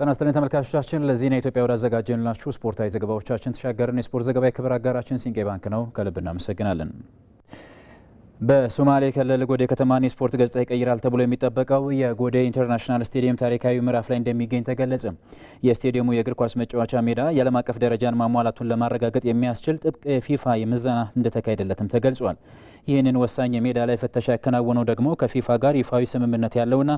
ጤና ይስጥልን ተመልካቾቻችን፣ ለዜና ኢትዮጵያ ወዳዘጋጀንላችሁ ስፖርታዊ ዘገባዎቻችን ተሻገርን። የስፖርት ዘገባ የክብር አጋራችን ሲንቄ ባንክ ነው። ከልብ እናመሰግናለን። በሶማሌ ክልል ጎዴ ከተማን የስፖርት ገጽታ ይቀይራል ተብሎ የሚጠበቀው የጎዴ ኢንተርናሽናል ስቴዲየም ታሪካዊ ምዕራፍ ላይ እንደሚገኝ ተገለጸ። የስቴዲየሙ የእግር ኳስ መጫወቻ ሜዳ የዓለም አቀፍ ደረጃን ማሟላቱን ለማረጋገጥ የሚያስችል ጥብቅ የፊፋ የምዘና እንደተካሄደለትም ተገልጿል። ይህንን ወሳኝ የሜዳ ላይ ፍተሻ ያከናወነው ደግሞ ከፊፋ ጋር ይፋዊ ስምምነት ያለውና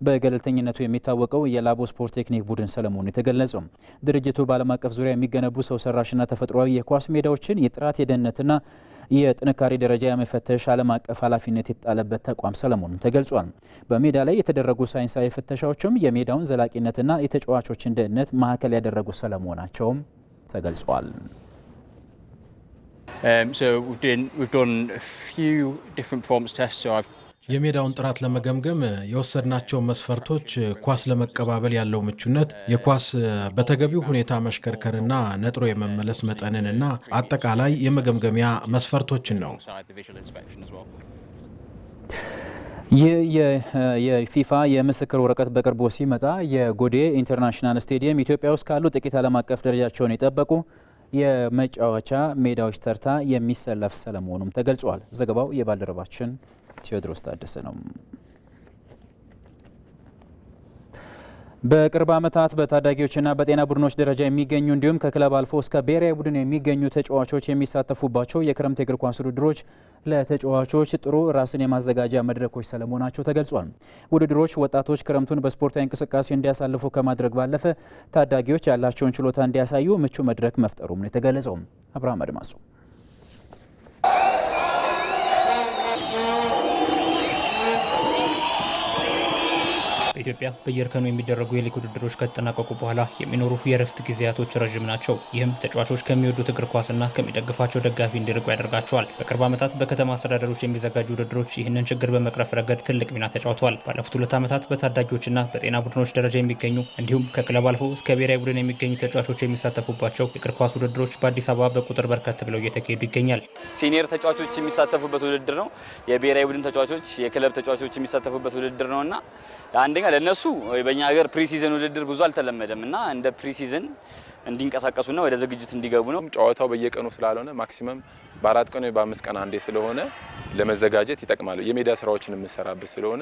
በገለልተኝነቱ የሚታወቀው የላቦ ስፖርት ቴክኒክ ቡድን ሰለሞኑ የተገለጸው ድርጅቱ በዓለም አቀፍ ዙሪያ የሚገነቡ ሰው ሰራሽና ተፈጥሯዊ የኳስ ሜዳዎችን የጥራት የደህንነትና የጥንካሬ ደረጃ የመፈተሽ ዓለም አቀፍ ኃላፊነት የተጣለበት ተቋም ሰለሞኑን ተገልጿል። በሜዳ ላይ የተደረጉ ሳይንሳዊ ፍተሻዎችም የሜዳውን ዘላቂነትና የተጫዋቾችን ደህንነት ማዕከል ያደረጉ ስለመሆናቸውም ተገልጿል። We've done a few different performance tests. የሜዳውን ጥራት ለመገምገም የወሰድናቸው መስፈርቶች ኳስ ለመቀባበል ያለው ምቹነት፣ የኳስ በተገቢው ሁኔታ መሽከርከርና ነጥሮ የመመለስ መጠንንና አጠቃላይ የመገምገሚያ መስፈርቶችን ነው። ይህ የፊፋ የምስክር ወረቀት በቅርቡ ሲመጣ የጎዴ ኢንተርናሽናል ስቴዲየም ኢትዮጵያ ውስጥ ካሉ ጥቂት ዓለም አቀፍ ደረጃቸውን የጠበቁ የመጫወቻ ሜዳዎች ተርታ የሚሰለፍ ስለመሆኑም ተገልጿል። ዘገባው የባልደረባችን ቴዎድሮስ ታደሰ ነው። በቅርብ ዓመታት በታዳጊዎችና በጤና ቡድኖች ደረጃ የሚገኙ እንዲሁም ከክለብ አልፎ እስከ ብሔራዊ ቡድን የሚገኙ ተጫዋቾች የሚሳተፉባቸው የክረምት የእግር ኳስ ውድድሮች ለተጫዋቾች ጥሩ ራስን የማዘጋጃ መድረኮች ስለመሆናቸው ተገልጿል። ውድድሮች ወጣቶች ክረምቱን በስፖርታዊ እንቅስቃሴ እንዲያሳልፉ ከማድረግ ባለፈ ታዳጊዎች ያላቸውን ችሎታ እንዲያሳዩ ምቹ መድረክ መፍጠሩም ነው የተገለጸው። አብርሃም አድማሱ በኢትዮጵያ በየእርከኑ የሚደረጉ የሊግ ውድድሮች ከተጠናቀቁ በኋላ የሚኖሩ የእረፍት ጊዜያቶች ረዥም ናቸው። ይህም ተጫዋቾች ከሚወዱት እግር ኳስና ከሚደግፋቸው ደጋፊ እንዲርቁ ያደርጋቸዋል። በቅርብ ዓመታት በከተማ አስተዳደሮች የሚዘጋጁ ውድድሮች ይህንን ችግር በመቅረፍ ረገድ ትልቅ ሚና ተጫውተዋል። ባለፉት 2 ዓመታት በታዳጊዎችና በጤና ቡድኖች ደረጃ የሚገኙ እንዲሁም ከክለብ አልፎ እስከ ብሔራዊ ቡድን የሚገኙ ተጫዋቾች የሚሳተፉባቸው የእግር ኳስ ውድድሮች በአዲስ አበባ በቁጥር በርከት ብለው እየተካሄዱ ይገኛል። ሲኒየር ተጫዋቾች የሚሳተፉበት ውድድር ነው። የብሔራዊ ቡድን ተጫዋቾች፣ የክለብ ተጫዋቾች የሚሳተፉበት ውድድር ነውና አንደኛ ለነሱ በእኛ ሀገር ፕሪሲዝን ውድድር ብዙ አልተለመደም እና እንደ ፕሪሲዝን እንዲንቀሳቀሱና ወደ ዝግጅት እንዲገቡ ነው። ጨዋታው በየቀኑ ስላልሆነ ማክሲመም በ4 ቀን ወይ በ5 ቀን አንዴ ስለሆነ ለመዘጋጀት ይጠቅማል። የሜዳ ስራዎችን የምንሰራበት ስለሆነ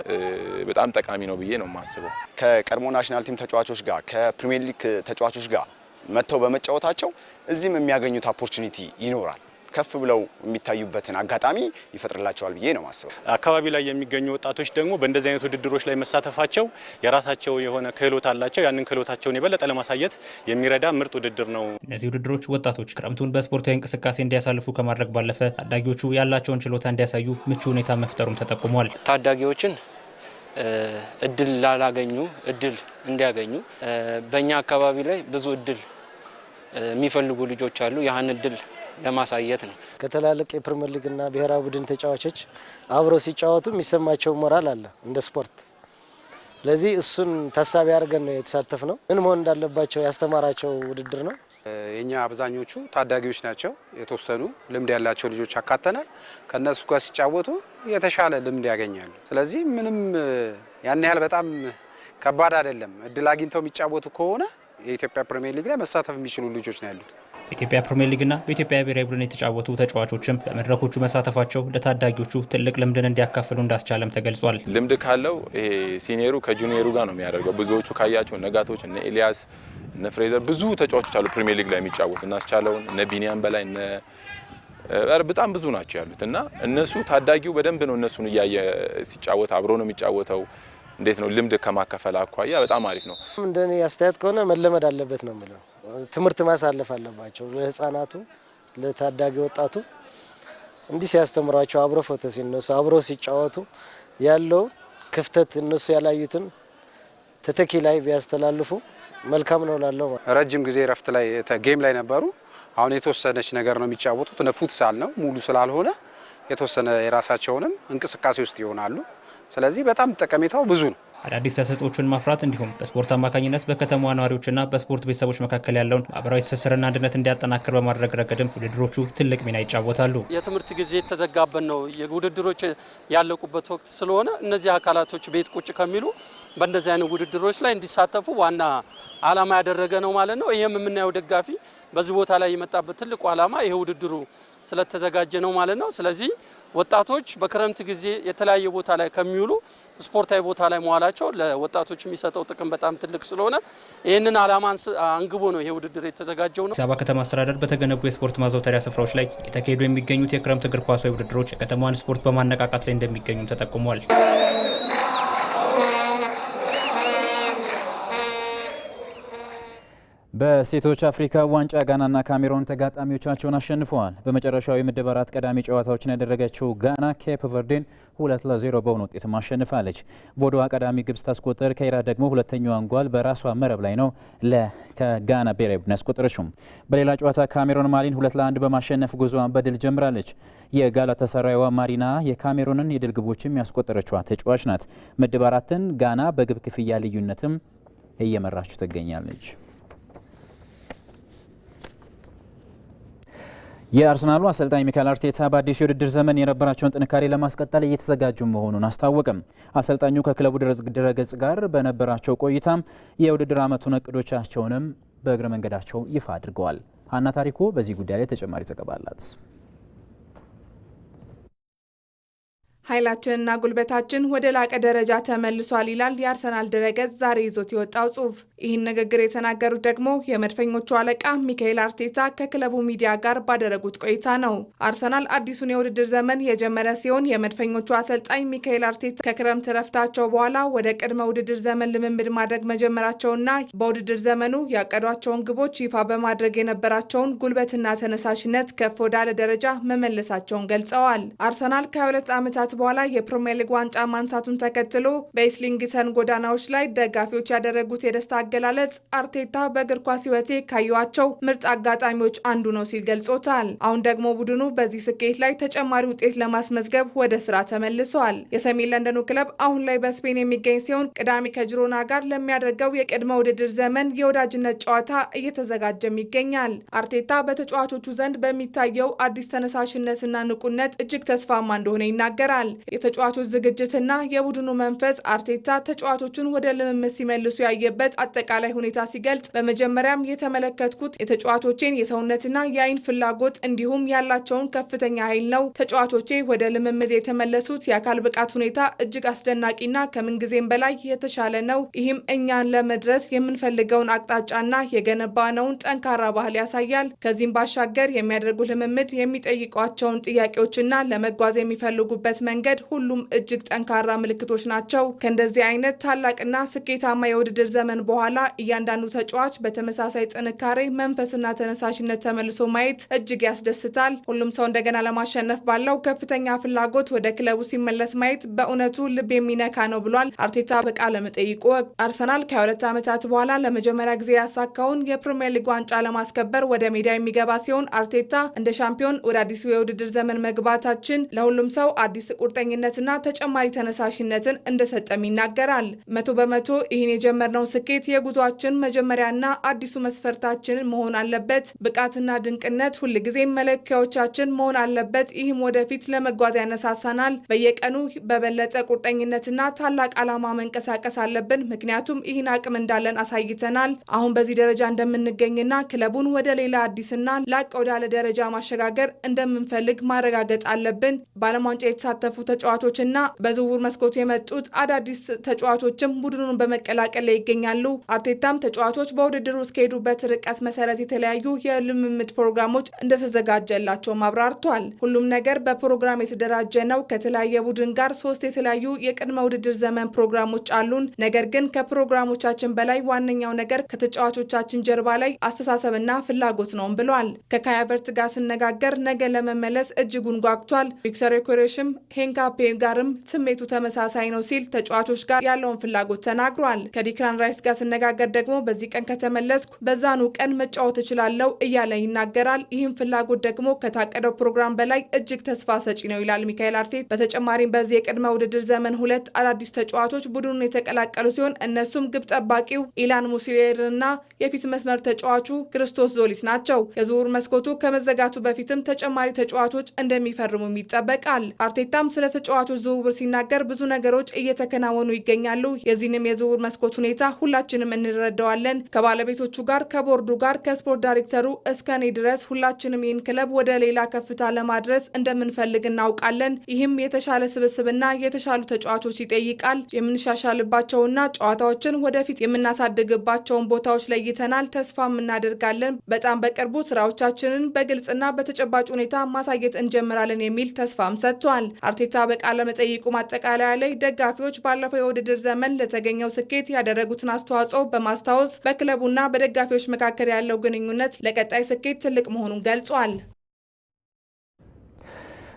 በጣም ጠቃሚ ነው ብዬ ነው የማስበው። ከቀድሞ ናሽናል ቲም ተጫዋቾች ጋር ከፕሪሚየር ሊግ ተጫዋቾች ጋር መጥተው በመጫወታቸው እዚህም የሚያገኙት ኦፖርቹኒቲ ይኖራል። ከፍ ብለው የሚታዩበትን አጋጣሚ ይፈጥርላቸዋል ብዬ ነው ማስበው። አካባቢ ላይ የሚገኙ ወጣቶች ደግሞ በእንደዚህ አይነት ውድድሮች ላይ መሳተፋቸው የራሳቸው የሆነ ክህሎት አላቸው። ያንን ክህሎታቸውን የበለጠ ለማሳየት የሚረዳ ምርጥ ውድድር ነው። እነዚህ ውድድሮች ወጣቶች ክረምቱን በስፖርታዊ እንቅስቃሴ እንዲያሳልፉ ከማድረግ ባለፈ ታዳጊዎቹ ያላቸውን ችሎታ እንዲያሳዩ ምቹ ሁኔታ መፍጠሩም ተጠቁሟል። ታዳጊዎችን እድል ላላገኙ እድል እንዲያገኙ በእኛ አካባቢ ላይ ብዙ እድል የሚፈልጉ ልጆች አሉ። ያን እድል ለማሳየት ነው። ከተላለቅ የፕሪሚየር ሊግና ብሔራዊ ቡድን ተጫዋቾች አብረው ሲጫወቱ የሚሰማቸው ሞራል አለ እንደ ስፖርት። ለዚህ እሱን ታሳቢ አድርገን ነው የተሳተፍነው። ምን መሆን እንዳለባቸው ያስተማራቸው ውድድር ነው። የኛ አብዛኞቹ ታዳጊዎች ናቸው። የተወሰኑ ልምድ ያላቸው ልጆች አካተናል። ከነሱ ጋር ሲጫወቱ የተሻለ ልምድ ያገኛሉ። ስለዚህ ምንም ያን ያህል በጣም ከባድ አይደለም። እድል አግኝተው የሚጫወቱ ከሆነ የኢትዮጵያ ፕሪሚየር ሊግ ላይ መሳተፍ የሚችሉ ልጆች ነው ያሉት። በኢትዮጵያ ፕሪሚየር ሊግና በኢትዮጵያ ብሔራዊ ቡድን የተጫወቱ ተጫዋቾችም በመድረኮቹ መሳተፋቸው ለታዳጊዎቹ ትልቅ ልምድን እንዲያካፍሉ እንዳስቻለም ተገልጿል። ልምድ ካለው ይሄ ሲኒየሩ ከጁኒየሩ ጋር ነው የሚያደርገው። ብዙዎቹ ካያቸው ነጋቶች፣ እነ ኤልያስ፣ እነ ፍሬዘር ብዙ ተጫዋቾች አሉ ፕሪሚየር ሊግ ላይ የሚጫወቱ እና አስቻለውን እነ ቢኒያም በላይ በጣም ብዙ ናቸው ያሉት እና እነሱ ታዳጊው በደንብ ነው እነሱን እያየ ሲጫወት አብሮ ነው የሚጫወተው። እንዴት ነው ልምድ ከማከፈል አኳያ በጣም አሪፍ ነው። እንደኔ አስተያየት ከሆነ መለመድ አለበት ነው የምለው። ትምህርት ማሳለፍ አለባቸው ለህፃናቱ፣ ለታዳጊ ወጣቱ እንዲህ ሲያስተምሯቸው አብሮ ፎቶ ሲነሱ አብሮ ሲጫወቱ ያለው ክፍተት እነሱ ያላዩትን ተተኪ ላይ ቢያስተላልፉ መልካም ነው ላለው። ረጅም ጊዜ ረፍት ላይ ጌም ላይ ነበሩ። አሁን የተወሰነች ነገር ነው የሚጫወቱት። ፉትሳል ነው ሙሉ ስላልሆነ የተወሰነ የራሳቸውንም እንቅስቃሴ ውስጥ ይሆናሉ። ስለዚህ በጣም ጠቀሜታው ብዙ ነው። አዳዲስ ተሰጥኦችን ማፍራት እንዲሁም በስፖርት አማካኝነት በከተማዋ ነዋሪዎችና በስፖርት ቤተሰቦች መካከል ያለውን ማህበራዊ ትስስርና አንድነት እንዲያጠናክር በማድረግ ረገድም ውድድሮቹ ትልቅ ሚና ይጫወታሉ። የትምህርት ጊዜ የተዘጋበት ነው። የውድድሮች ያለቁበት ወቅት ስለሆነ እነዚህ አካላቶች ቤት ቁጭ ከሚሉ በእንደዚህ አይነት ውድድሮች ላይ እንዲሳተፉ ዋና ዓላማ ያደረገ ነው ማለት ነው። ይሄም የምናየው ደጋፊ በዚህ ቦታ ላይ የመጣበት ትልቁ ዓላማ ይሄ ውድድሩ ስለተዘጋጀ ነው ማለት ነው። ስለዚህ ወጣቶች በክረምት ጊዜ የተለያየ ቦታ ላይ ከሚውሉ ስፖርታዊ ቦታ ላይ መዋላቸው ለወጣቶች የሚሰጠው ጥቅም በጣም ትልቅ ስለሆነ ይህንን ዓላማ አንግቦ ነው ይሄ ውድድር የተዘጋጀው ነው። አዲስ አበባ ከተማ አስተዳደር በተገነቡ የስፖርት ማዘውተሪያ ስፍራዎች ላይ የተካሄዱ የሚገኙት የክረምት እግር ኳስ ውድድሮች የከተማዋን ስፖርት በማነቃቃት ላይ እንደሚገኙ ተጠቁሟል። በሴቶች አፍሪካ ዋንጫ ጋናና ካሜሮን ተጋጣሚዎቻቸውን አሸንፈዋል። በመጨረሻው የምድብ 4 ቀዳሚ ጨዋታዎችን ያደረገችው ጋና ኬፕ ቨርዴን 2-0 በሆነ ውጤት አሸንፋለች። ቦዶዋ ቀዳሚ ግብ ስታስቆጠር ከይራ ደግሞ ሁለተኛዋን ጓል በራሷ መረብ ላይ ነው ለጋና ብሔራዊ ቡድን ያስቆጠረችው። በሌላ ጨዋታ ካሜሮን ማሊን 2-1 በማሸነፍ ጉዞዋን በድል ጀምራለች። የጋላታሳራይዋ ማሪና የካሜሮንን የድል ግቦችም ያስቆጠረችዋ ተጫዋች ናት። ምድብ 4ን ጋና በግብ ክፍያ ልዩነትም እየመራችው ትገኛለች። የአርሰናሉ አሰልጣኝ ሚካኤል አርቴታ በአዲሱ የውድድር ዘመን የነበራቸውን ጥንካሬ ለማስቀጠል እየተዘጋጁ መሆኑን አስታወቀም። አሰልጣኙ ከክለቡ ድረገጽ ጋር በነበራቸው ቆይታም የውድድር ዓመቱን እቅዶቻቸውንም በእግረ መንገዳቸው ይፋ አድርገዋል። ሀና ታሪኩ በዚህ ጉዳይ ላይ ተጨማሪ ዘገባ አላት። ኃይላችንና ጉልበታችን ወደ ላቀ ደረጃ ተመልሷል ይላል የአርሰናል ድረገጽ ዛሬ ይዞት የወጣው ጽሑፍ። ይህን ንግግር የተናገሩት ደግሞ የመድፈኞቹ አለቃ ሚካኤል አርቴታ ከክለቡ ሚዲያ ጋር ባደረጉት ቆይታ ነው። አርሰናል አዲሱን የውድድር ዘመን የጀመረ ሲሆን የመድፈኞቹ አሰልጣኝ ሚካኤል አርቴታ ከክረምት ረፍታቸው በኋላ ወደ ቅድመ ውድድር ዘመን ልምምድ ማድረግ መጀመራቸውና በውድድር ዘመኑ ያቀዷቸውን ግቦች ይፋ በማድረግ የነበራቸውን ጉልበትና ተነሳሽነት ከፍ ወዳለ ደረጃ መመለሳቸውን ገልጸዋል። አርሰናል ከ2 ዓመታት በኋላ የፕሪሚየር ሊግ ዋንጫ ማንሳቱን ተከትሎ በኢስሊንግተን ጎዳናዎች ላይ ደጋፊዎች ያደረጉት የደስታ አገላለጽ አርቴታ በእግር ኳስ ሕይወቴ ካዩዋቸው ምርጥ አጋጣሚዎች አንዱ ነው ሲል ገልጾታል። አሁን ደግሞ ቡድኑ በዚህ ስኬት ላይ ተጨማሪ ውጤት ለማስመዝገብ ወደ ስራ ተመልሷል። የሰሜን ለንደኑ ክለብ አሁን ላይ በስፔን የሚገኝ ሲሆን ቅዳሜ ከጅሮና ጋር ለሚያደርገው የቅድመ ውድድር ዘመን የወዳጅነት ጨዋታ እየተዘጋጀም ይገኛል። አርቴታ በተጫዋቾቹ ዘንድ በሚታየው አዲስ ተነሳሽነትና ንቁነት እጅግ ተስፋማ እንደሆነ ይናገራል። የተጫዋቾች ዝግጅትና የቡድኑ መንፈስ አርቴታ ተጫዋቾቹን ወደ ልምምድ ሲመልሱ ያየበት አጠቃላይ ሁኔታ ሲገልጽ በመጀመሪያም የተመለከትኩት የተጫዋቾቼን የሰውነትና የአይን ፍላጎት እንዲሁም ያላቸውን ከፍተኛ ኃይል ነው። ተጫዋቾቼ ወደ ልምምድ የተመለሱት የአካል ብቃት ሁኔታ እጅግ አስደናቂና ከምንጊዜም በላይ የተሻለ ነው። ይህም እኛን ለመድረስ የምንፈልገውን አቅጣጫና የገነባነውን ጠንካራ ባህል ያሳያል። ከዚህም ባሻገር የሚያደርጉ ልምምድ የሚጠይቋቸውን ጥያቄዎችና ለመጓዝ የሚፈልጉበት መንገድ ሁሉም እጅግ ጠንካራ ምልክቶች ናቸው። ከእንደዚህ አይነት ታላቅና ስኬታማ የውድድር ዘመን በኋላ እያንዳንዱ ተጫዋች በተመሳሳይ ጥንካሬ መንፈስና ተነሳሽነት ተመልሶ ማየት እጅግ ያስደስታል። ሁሉም ሰው እንደገና ለማሸነፍ ባለው ከፍተኛ ፍላጎት ወደ ክለቡ ሲመለስ ማየት በእውነቱ ልብ የሚነካ ነው ብሏል አርቴታ በቃለ መጠይቁ። አርሰናል ከ2 ዓመታት በኋላ ለመጀመሪያ ጊዜ ያሳካውን የፕሪሚየር ሊግ ዋንጫ ለማስከበር ወደ ሜዳ የሚገባ ሲሆን አርቴታ እንደ ሻምፒዮን ወደ አዲሱ የውድድር ዘመን መግባታችን ለሁሉም ሰው አዲስ ቁርጠኝነትና ተጨማሪ ተነሳሽነትን እንደሰጠም ይናገራል። 100% ይህን የጀመርነው ስኬት የጉዟችን መጀመሪያና አዲሱ መስፈርታችን መሆን አለበት። ብቃትና ድንቅነት ሁልጊዜም መለኪያዎቻችን መሆን አለበት። ይህም ወደፊት ለመጓዝ ያነሳሳናል። በየቀኑ በበለጠ ቁርጠኝነትና ታላቅ ዓላማ መንቀሳቀስ አለብን። ምክንያቱም ይህን አቅም እንዳለን አሳይተናል። አሁን በዚህ ደረጃ እንደምንገኝና ክለቡን ወደ ሌላ አዲስና ላቅ ወዳለ ደረጃ ማሸጋገር እንደምንፈልግ ማረጋገጥ አለብን። በዓለም ዋንጫ የተሳተፉ ተጫዋቾችና በዝውውር መስኮቱ የመጡት አዳዲስ ተጫዋቾችም ቡድኑን በመቀላቀል ላይ ይገኛሉ። አርቴታም ተጫዋቾች በውድድሩ እስከሄዱበት ርቀት መሰረት የተለያዩ የልምምድ ፕሮግራሞች እንደተዘጋጀላቸውም አብራርቷል። ሁሉም ነገር በፕሮግራም የተደራጀ ነው። ከተለያየ ቡድን ጋር 3 የተለያዩ የቅድመ ውድድር ዘመን ፕሮግራሞች አሉን። ነገር ግን ከፕሮግራሞቻችን በላይ ዋነኛው ነገር ከተጫዋቾቻችን ጀርባ ላይ አስተሳሰብና ፍላጎት ነው ብሏል። ከካይ ሃቨርትዝ ጋር ስነጋገር ነገ ለመመለስ እጅጉን ጓግቷል። ቪክተር ዮኬሬሽም ሄንካፔ ጋርም ስሜቱ ተመሳሳይ ነው ሲል ተጫዋቾች ጋር ያለውን ፍላጎት ተናግሯል። ከዲክላን ራይስ ጋር ስነጋገር ደግሞ በዚህ ቀን ከተመለስኩ በዛኑ ቀን መጫወት እችላለሁ እያለ ይናገራል። ይህም ፍላጎት ደግሞ ከታቀደው ፕሮግራም በላይ እጅግ ተስፋ ሰጪ ነው ይላል ሚካኤል አርቴታ። በተጨማሪም በዚህ የቅድመ ውድድር ዘመን 2 አዳዲስ ተጫዋቾች ቡድኑን የተቀላቀሉ ሲሆን እነሱም ግብ ጠባቂው ኢላን ሙሲሌርና የፊት መስመር ተጫዋቹ ክርስቶስ ዞሊስ ናቸው። የዝውውር መስኮቱ ከመዘጋቱ በፊትም ተጨማሪ ተጫዋቾች እንደሚፈርሙም ይጠበቃል። አርቴታም አርቴታም ስለ ተጫዋቾች ዝውውር ሲናገር ብዙ ነገሮች እየተከናወኑ ይገኛሉ። የዚህንም የዝውውር መስኮት ሁኔታ ሁላችንም እንረዳዋለን። ከባለቤቶቹ ጋር፣ ከቦርዱ ጋር፣ ከስፖርት ዳይሬክተሩ እስከ እኔ ድረስ ሁላችንም ይህን ክለብ ወደ ሌላ ከፍታ ለማድረስ እንደምንፈልግ እናውቃለን። ይህም የተሻለ ስብስብና የተሻሉ ተጫዋቾች ይጠይቃል። የምንሻሻልባቸውና ጨዋታዎችን ወደፊት የምናሳድግባቸውን ቦታዎች ለይተናል። ተስፋም እናደርጋለን። በጣም በቅርቡ ስራዎቻችንን በግልጽና በተጨባጭ ሁኔታ ማሳየት እንጀምራለን የሚል ተስፋም ሰጥቷል። አርቴታ በቃለ መጠይቁ ማጠቃለያ ላይ ደጋፊዎች ባለፈው የውድድር ዘመን ለተገኘው ስኬት ያደረጉትን አስተዋጽኦ በማስታወስ በክለቡና በደጋፊዎች መካከል ያለው ግንኙነት ለቀጣይ ስኬት ትልቅ መሆኑን ገልጿል።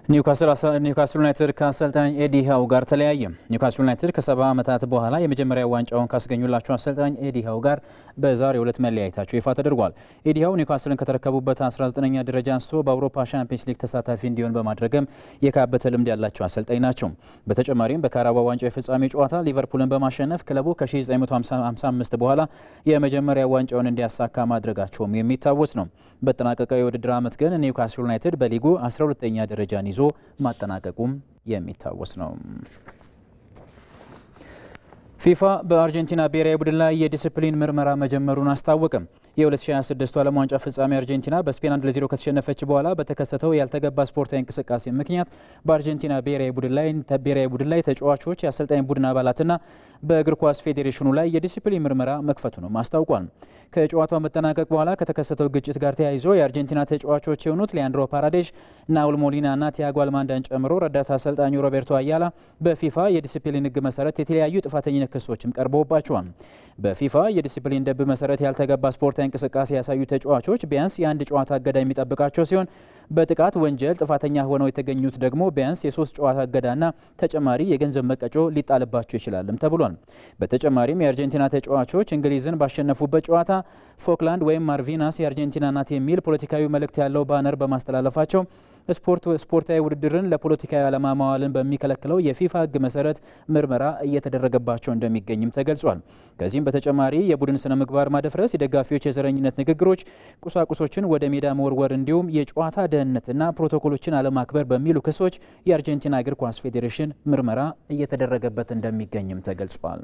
ኒውካስል ዩናይትድ ከአሰልጣኝ ኤዲ ሃው ጋር ተለያየ። ኒውካስል ዩናይትድ ከ70 ዓመታት በኋላ የመጀመሪያ ዋንጫውን ካስገኙላቸው አሰልጣኝ ኤዲ ሃው ጋር በዛሬው ዕለት መለያየታቸው ይፋ ተደርጓል። ኤዲ ሃው ኒውካስልን ከተረከቡበት 19ኛ ደረጃ አንስቶ በአውሮፓ ሻምፒየንስ ሊግ ተሳታፊ እንዲሆን በማድረግም የካበተ ልምድ ያላቸው አሰልጣኝ ናቸው። በተጨማሪም በካራባኦ ዋንጫ የፍጻሜ ጨዋታ ሊቨርፑልን በማሸነፍ ክለቡ ከ1955 በኋላ የመጀመሪያ ዋንጫውን እንዲያሳካ ማድረጋቸውም የሚታወስ ነው። በተጠናቀቀው የውድድር ዓመት ግን ኒውካስል ዩናይትድ በሊጉ 12ኛ ደረጃን ይዞ ማጠናቀቁም የሚታወስ ነው። ፊፋ በአርጀንቲና ብሔራዊ ቡድን ላይ የዲሲፕሊን ምርመራ መጀመሩን አስታወቀ። የ2026 ዓለም ዋንጫ ፍጻሜ አርጀንቲና በስፔን 1-0 ከተሸነፈች በኋላ በተከሰተው ያልተገባ ስፖርታዊ እንቅስቃሴ ምክንያት በአርጀንቲና ብሔራዊ ቡድን ላይ ተጫዋቾች፣ የአሰልጣኝ ቡድን አባላትና በእግር ኳስ ፌዴሬሽኑ ላይ የዲሲፕሊን ምርመራ መክፈቱንም አስታውቋል። ከጨዋታው መጠናቀቅ በኋላ ከተከሰተው ግጭት ጋር ተያይዞ የአርጀንቲና ተጫዋቾች የሆኑት ሊያንድሮ ፓራዴሽ፣ ናውል ሞሊናና ቲያጎ አልማንዳን ጨምሮ ረዳት አሰልጣኙ ሮቤርቶ አያላ በፊፋ የዲሲፕሊን ሕግ መሰረት የተለያዩ ጥፋተኝነት ክሶችም ቀርበውባቸዋል። በፊፋ የዲሲፕሊን ደንብ መሰረት ያልተገባ ስፖርታዊ እንቅስቃሴ ያሳዩ ተጫዋቾች ቢያንስ የአንድ ጨዋታ እገዳ የሚጠብቃቸው ሲሆን በጥቃት ወንጀል ጥፋተኛ ሆነው የተገኙት ደግሞ ቢያንስ የ3 ጨዋታ እገዳና ተጨማሪ የገንዘብ መቀጮ ሊጣልባቸው ይችላልም ተብሏል። በተጨማሪም የአርጀንቲና ተጫዋቾች እንግሊዝን ባሸነፉበት ጨዋታ ፎክላንድ ወይም ማርቪናስ የአርጀንቲና ናት የሚል ፖለቲካዊ መልእክት ያለው ባነር በማስተላለፋቸው ስፖርታዊ ውድድርን ለፖለቲካዊ ዓላማ ማዋልን በሚከለክለው የፊፋ ሕግ መሰረት ምርመራ እየተደረገባቸው እንደሚገኝም ተገልጿል። ከዚህም በተጨማሪ የቡድን ስነ ምግባር ማደፍረስ፣ የደጋፊዎች የዘረኝነት ንግግሮች፣ ቁሳቁሶችን ወደ ሜዳ መወርወር እንዲሁም የጨዋታ ደህንነትና ፕሮቶኮሎችን አለማክበር በሚሉ ክሶች የአርጀንቲና እግር ኳስ ፌዴሬሽን ምርመራ እየተደረገበት እንደሚገኝም ተገልጿል።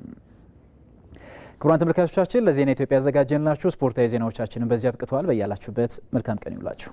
ክቡራን ተመልካቾቻችን ለዜና ኢትዮጵያ ያዘጋጀንላችሁ ስፖርታዊ ዜናዎቻችንን በዚህ አብቅተዋል። በያላችሁበት መልካም ቀን ይውላችሁ።